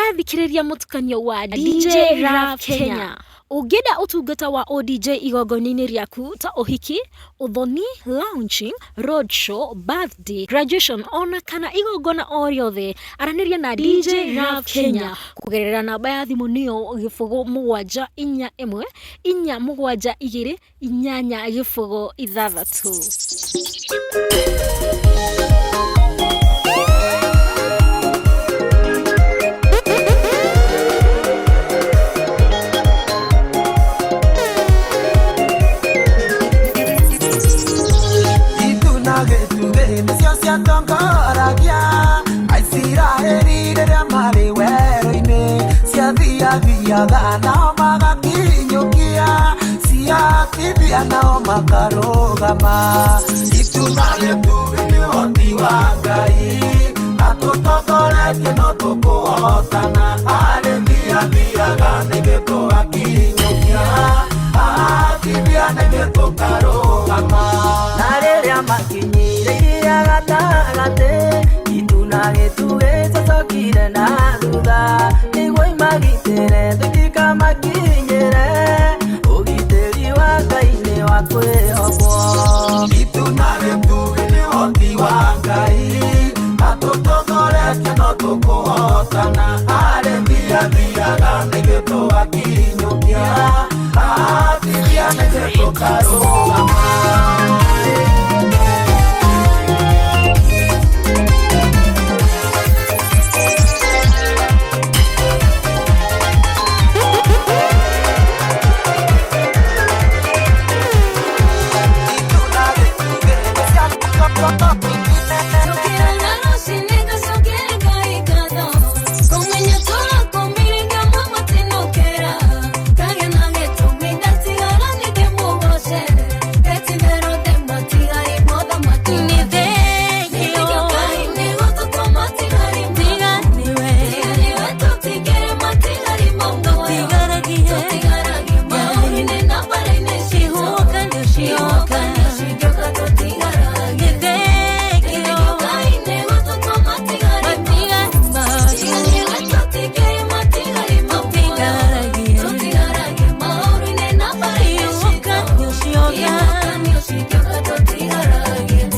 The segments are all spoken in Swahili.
Ũrathikĩrĩria mũtukanio wa DJ Rap Kenya. Ũngĩenda ũtungata wa ODJ igongona-inĩ rĩaku ta ũhiki, ũthoni, launching, roadshow, birthday, graduation ona kana igongona o rĩothe, aranĩria na DJ Rap Kenya kũgerera namba ya thimũ nĩyo 0741 472 806. Nao magakinyukia siatithia nao makarugama itunagĩtuge nĩ ũhoti wa Ngai na tũtongoretie no tũkũhotana arĩthiathiaga nĩgĩ tũgakinyukia atithia nĩgĩ tũkarũgama na rĩrĩa makinyire iria gatagatĩ itunagĩtuge tũcokire na thutha nĩguo imagitere tũtikamakinyĩre ũgitĩri wa Ngai nĩ wa kwĩhokwo itunagĩtuge nĩ ũhoti wa Ngai na tũtongoretie no tũkũhotana arĩthiathiaga nĩgĩ tũgakinyukia atithia nĩgĩ tũkarũgama.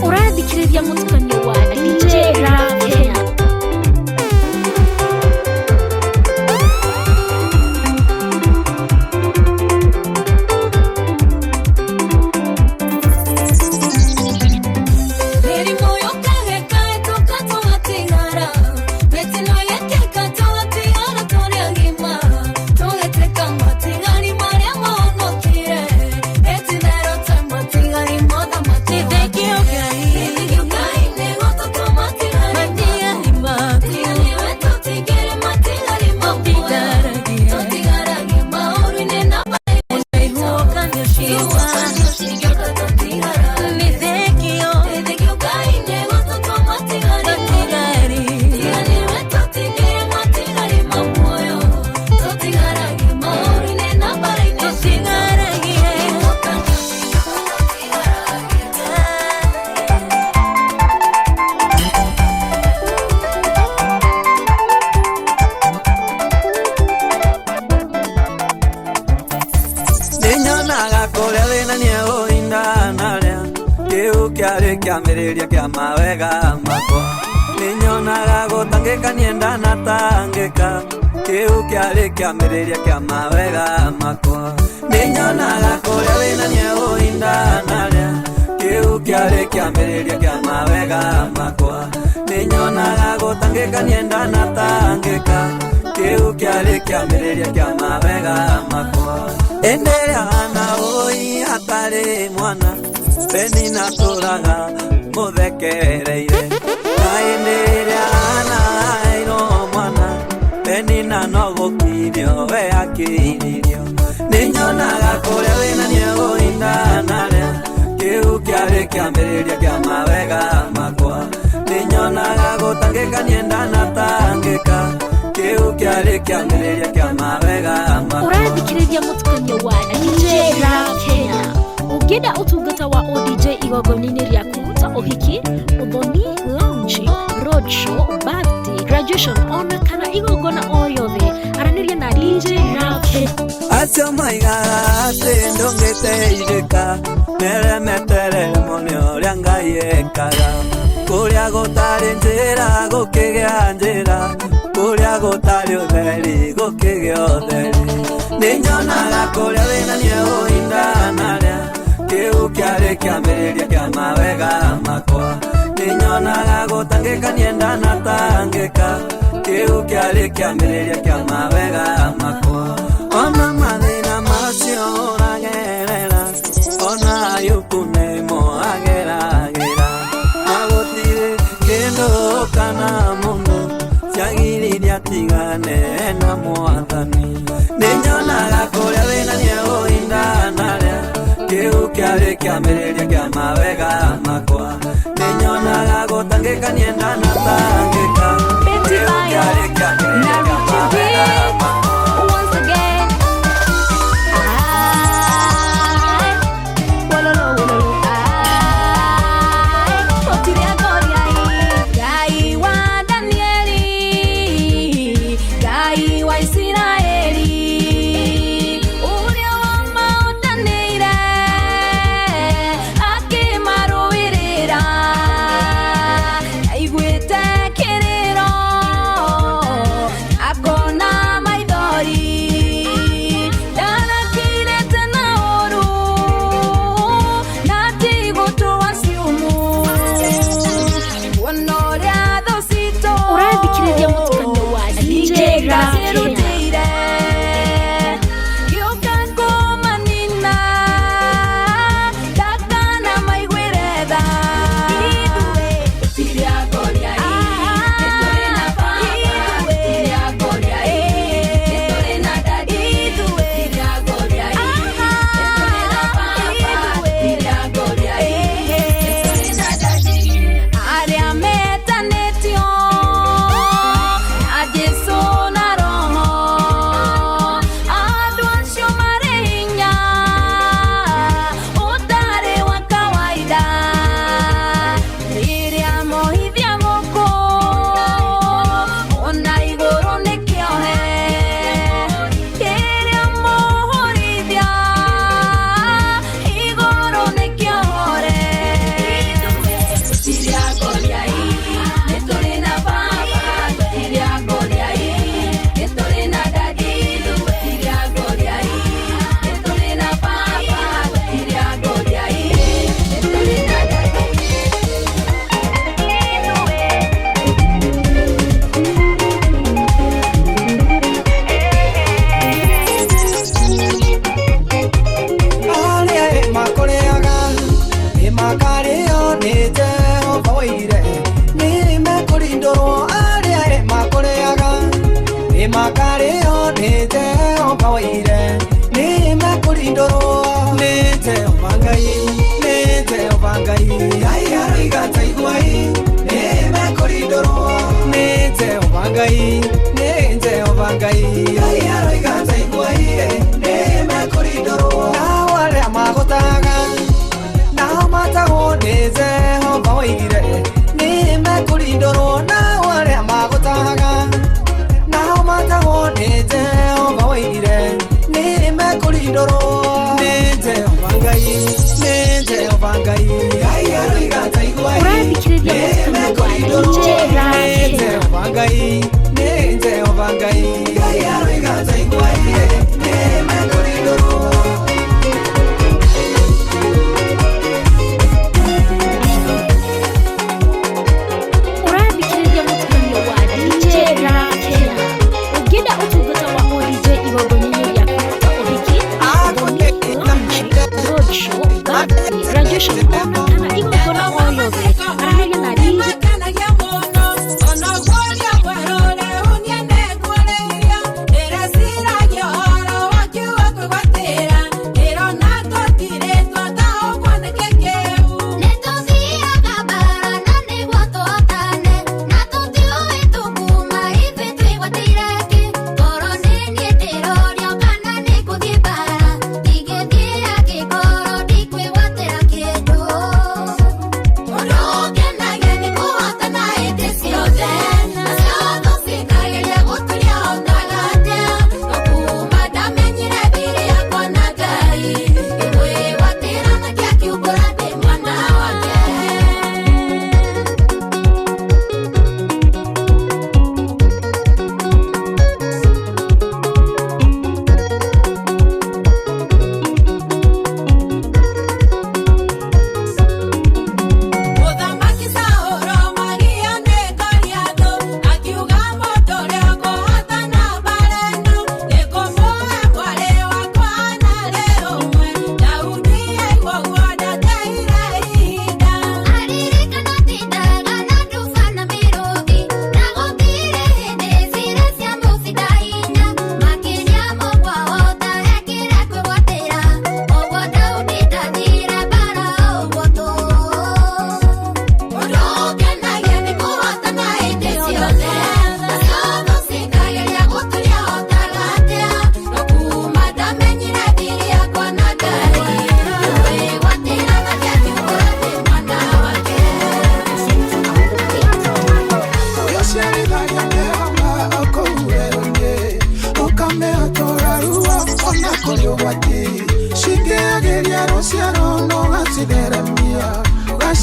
Ũrathikĩrĩria mũtukanio wa DJ Rap Kenya. Kĩambĩrĩria kĩa mawega makwa nĩnyonaga gũtangĩka nienda natangĩka kĩu kĩarĩ kĩambĩrĩria kĩa mawega makwa nĩnyonaga kũrĩa wĩna nĩegũhinda narĩa kĩu kĩarĩ kĩambĩrĩria kĩa mawega makwa nĩnyonaga gũtangĩka nienda natangĩka kĩu kĩarĩ kĩambĩrĩria kĩa mawega makwa endelea na ũi hatarĩ mwana Beni na tũraga mũthekereire Kainĩrĩa anairo mwana Beni na no gũkirio we akĩiririo nĩnyonaga kũrĩa wĩna nĩegũhinda narĩa kĩu kĩarĩ kĩambĩrĩria kĩa mawega makwa nĩnyonaga gũtangĩka nienda natangĩka kĩu kĩarĩ kĩambĩrĩria kĩa mawega makwa. Ũrathikĩrĩria mũtukanio wa DJ Rap Kenya. Ũngĩenda ũtungata wa ODJ igongona-inĩ rĩaku ta ũhiki, ũthoni, launching, roadshow, birthday, graduation ona kana igongona o yothe araniria na DJ Rap Kenya. Acio maigaga atĩ ndũngĩteithĩka meremeterere mone ũrĩa Ngai ekaga kũrĩa gũtarĩ njĩra gũkĩgĩa njĩra kũrĩa gũtarĩ ũtheri gũkĩgĩa ũtheri nĩnyonaga kũrĩa wĩna nĩegũhinda narĩa kĩu kĩarĩ kĩambĩrĩria kĩa mawega makwa nĩnyonaga gũtangĩkania ndanatangĩka kĩu kĩarĩ kĩambĩrĩria kĩa mawega makwa ona mathĩna macio ũragerera ona Ayubu nĩmo ageragĩra na gũtirĩ kĩndũ kana mũndũ ciagiririe atigane na Mwathani nĩnyonaga kũrĩa wĩna nĩegũhinda narĩa kĩu kĩarĩ kĩambĩrĩria kĩa mawega makwa nĩnyonaga gũtangĩkania ndanatangĩka kĩu kĩarĩ kĩambĩrĩria kĩa mawega makwa.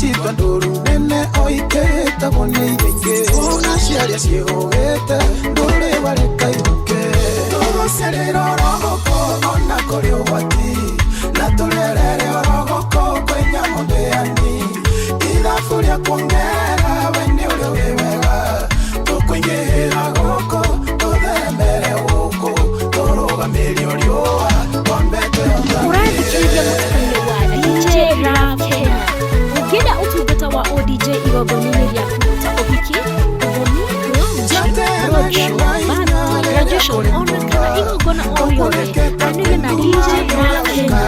citwa ndũru nene oikĩte boni rĩngĩ ona ciaria ciĩhũgĩte ndũrĩ barĩka iruke tũgũcerera orogoko ona kũrĩ ũgwati na tũrerere orogoko kwĩ nyamũ ndĩani ithabu rĩa kuongera we nĩ ũrĩ wĩ wega tũkũingĩhĩra gũkũ tũtheremere gũkũ tũrũgamĩrie riũa twambete Ũrathikĩrĩria mũtukanio wa DJ Rap Kenya. Ũngĩenda ũtungata wa ODJ igongona-inĩ rĩaku ta ũhiki, ũthoni, launch, roadshow, birthday, graduation, ona kana igongona o rĩothe, anĩrĩra na DJ Rap Kenya.